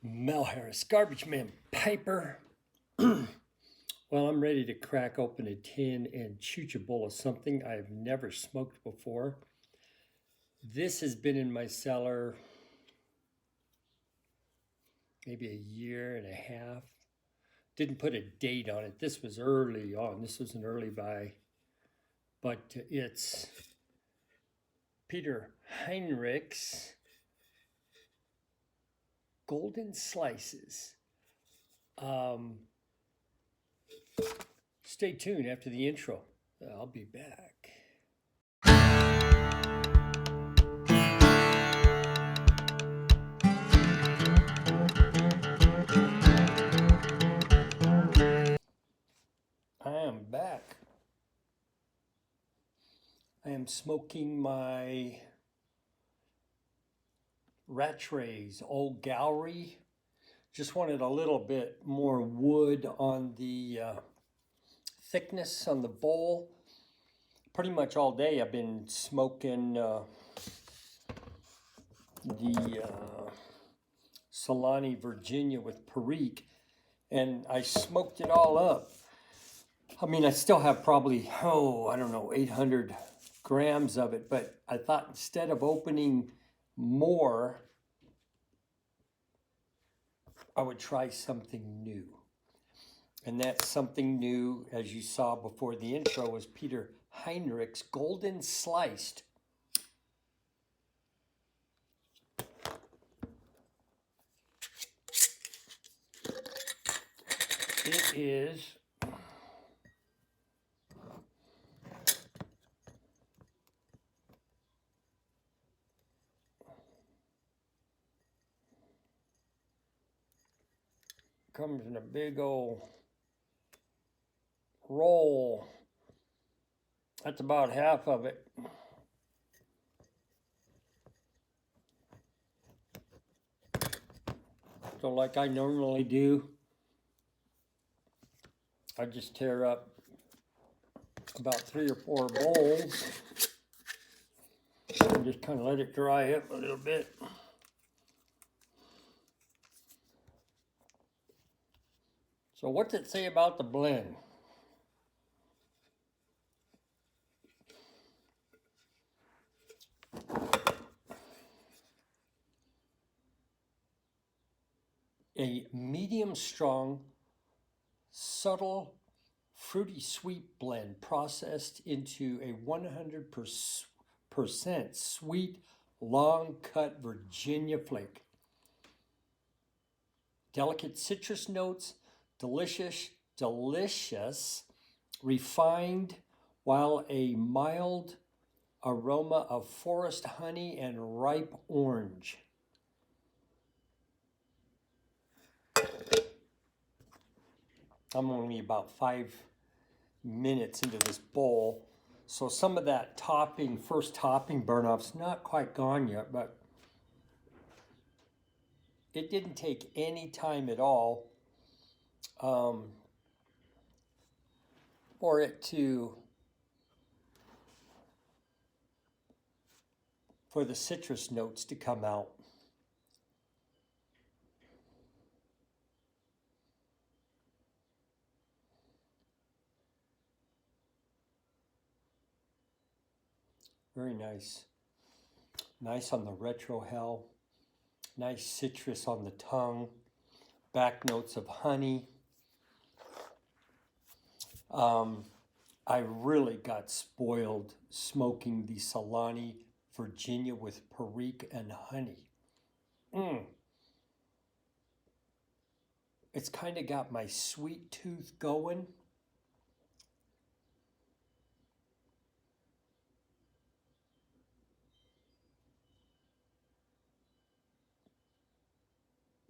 Heinrichs, Garbagemanpiper. Well, I'm ready to crack open a tin and chooch a bowl of something I've never smoked before. This has been in my cellar maybe a year and a half. Didn't put a date on it. This was early on. This was an early buy. But it's Peter Heinrichs Golden Slices. Stay tuned after the intro. I'll be back. I am back. I am smoking my Rattrays Old Gallery. Just wanted a little bit more wood on the thickness on the bowl. Pretty much all day I've been smoking the Solani Virginia with Perique, and I smoked it all up. I mean, I still have probably, 800 grams of it, but I thought instead of opening more, I would try something new. And that something new, as you saw before the intro, was Peter Heinrichs Golden Sliced. It is comes in a big old roll. That's about half of it. So like I normally do, I just tear up about 3 or 4 bowls and just kind of let it dry up a little bit. So what's it say about the blend? A medium strong, subtle, fruity sweet blend processed into a 100% sweet, long cut Virginia flake. Delicate citrus notes, delicious, refined, while a mild aroma of forest honey and ripe orange. I'm only about 5 minutes into this bowl, so some of that first topping burn off's not quite gone yet, but it didn't take any time at all for the citrus notes to come out. Very nice. Nice on the retrohale. Nice citrus on the tongue. Back notes of honey. I really got spoiled smoking the Solani Virginia with Perique and honey. It's kind of got my sweet tooth going.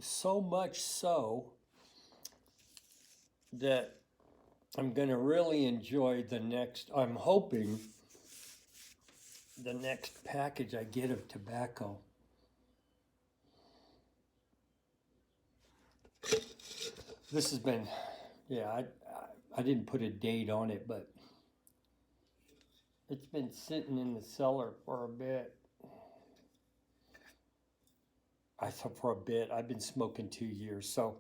So much so that I'm going to really enjoy I'm hoping the next package I get of tobacco. This has been, I didn't put a date on it, but it's been sitting in the cellar for a bit. I I thought for a bit. I've been smoking 2 years, so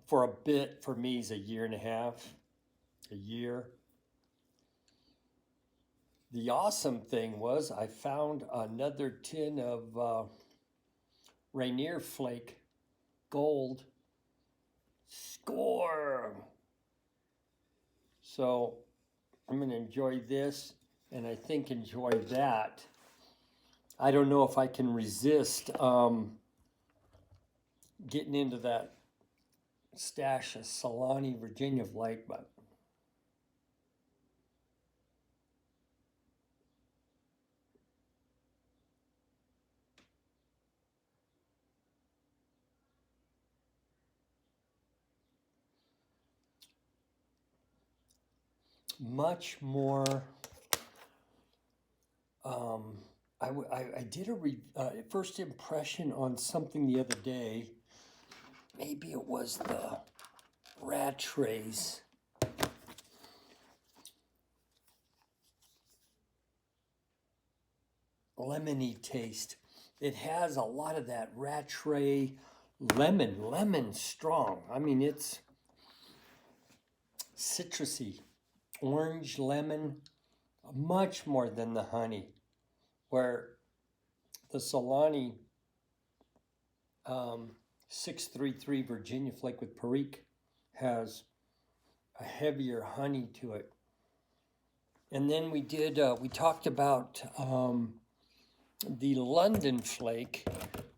for a bit for me is a year and a half, a year. The awesome thing was I found another tin of Rainier Flake Gold. Score! So I'm going to enjoy this, and I think enjoy that. I don't know if I can resist getting into that stash of Solani, Virginia Flake, but much more. I did a first impression on something the other day. Maybe it was the Rattrays. Lemony taste. It has a lot of that Rattray lemon strong. I mean, it's citrusy, orange, lemon, much more than the honey. Where the Solani 633 Virginia Flake with Perique has a heavier honey to it. And then we talked about the London Flake,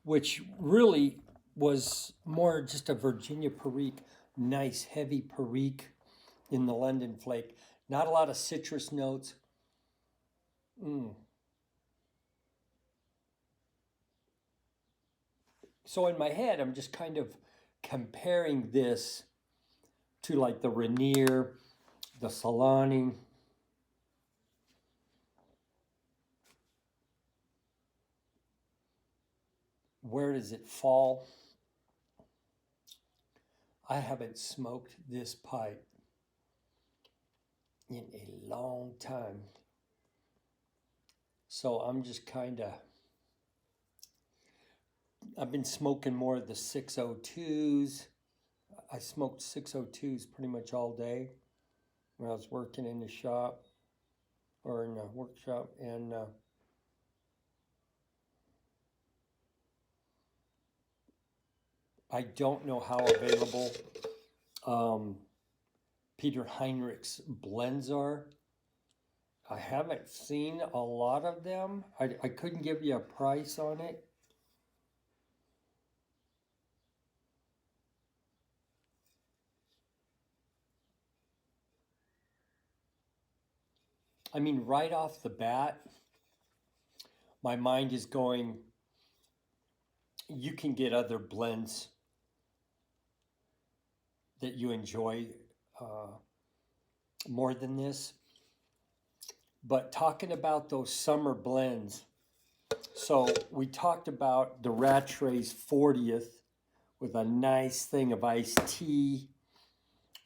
which really was more just a Virginia Perique, nice heavy Perique in the London Flake. Not a lot of citrus notes. So in my head, I'm just kind of comparing this to like the Rainier, the Solani. Where does it fall? I haven't smoked this pipe in a long time. So I'm just kind of, I've been smoking more of the 602s. I smoked 602s pretty much all day when I was working in the shop or in the workshop. And I don't know how available Peter Heinrichs blends are. I haven't seen a lot of them. I couldn't give you a price on it. I mean, right off the bat, my mind is going, you can get other blends that you enjoy more than this. But talking about those summer blends, so we talked about the Rattray's 40th with a nice thing of iced tea.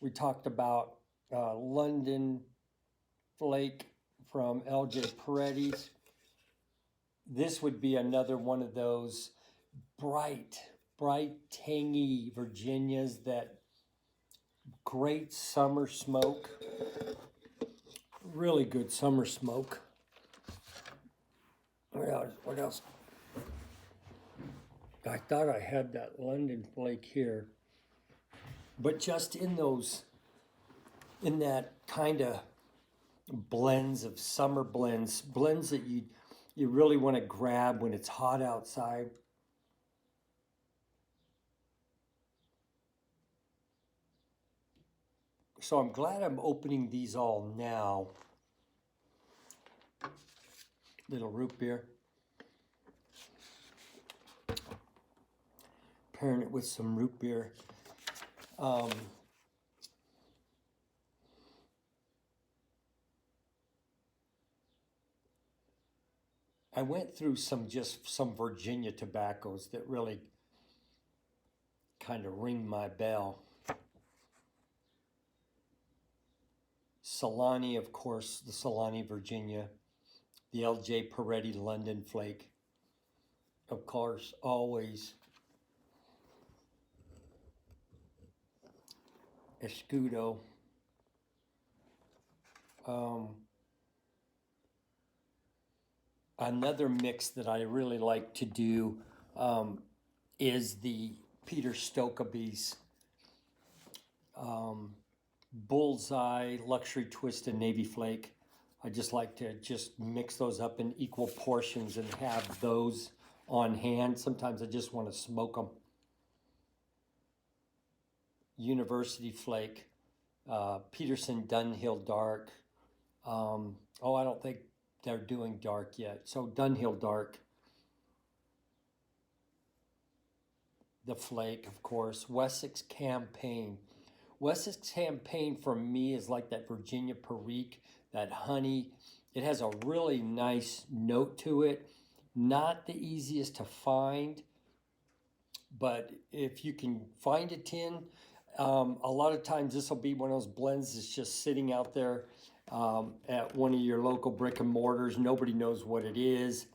We talked about London Flake from LJ Peretti's. This would be another one of those bright, tangy Virginias that great summer smoke. Really good summer smoke. What else? I thought I had that London Flake here. But just in that kind of blends of summer blends that you really want to grab when it's hot outside. So I'm glad I'm opening these all now. Little root beer. Pairing it with some root beer. I went through some Virginia tobaccos that really kind of ring my bell. Solani, of course, the Solani Virginia, the LJ Peretti London Flake, of course, always escudo. Another mix that I really like to do is the Peter Stokkebye's Bullseye, Luxury Twist, and Navy Flake. I just like to just mix those up in equal portions and have those on hand. Sometimes I just want to smoke them. University Flake, Peterson Dunhill Dark. I don't think they're doing dark yet. So Dunhill Dark. The Flake, of course. Wessex Campaign. Wessex Campaign for me is like that Virginia Perique, that honey. It has a really nice note to it. Not the easiest to find, but if you can find a tin, a lot of times this will be one of those blends that's just sitting out there at one of your local brick and mortars. Nobody knows what it is.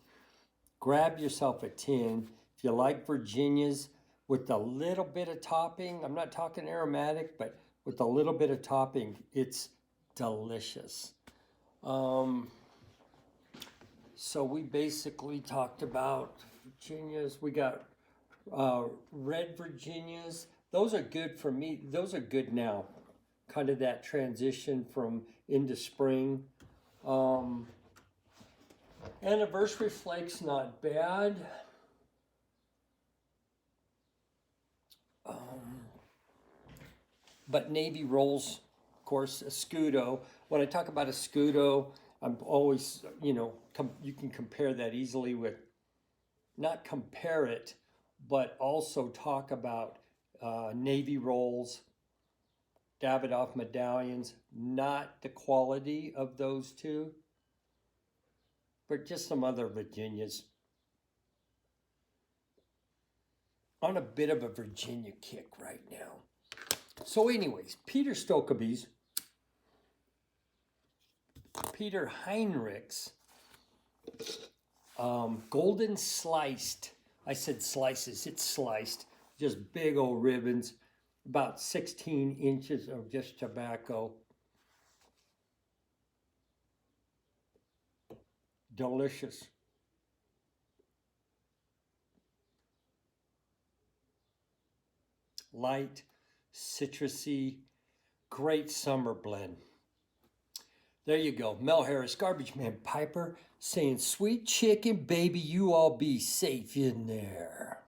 Grab yourself a tin. If you like Virginias with a little bit of topping, I'm not talking aromatic, but with a little bit of topping, it's delicious. So we basically talked about Virginias. We got red Virginias. Those are good for me. Those are good now. Kind of that transition from into spring. Anniversary Flake's not bad. But Navy Rolls, of course, Escudo. When I talk about Escudo, I'm always, you can compare that easily with, not compare it, but also talk about Navy Rolls, Davidoff medallions, not the quality of those two, but just some other Virginias. On a bit of a Virginia kick right now. So anyways, Peter Stokkebye's, Peter Heinrichs, Golden Sliced. I said slices, it's sliced. Just big old ribbons, about 16 inches of just tobacco. Delicious. Light, citrusy, great summer blend. There you go. Mel Harris, Garbagemanpiper, saying, sweet chicken, baby, you all be safe in there.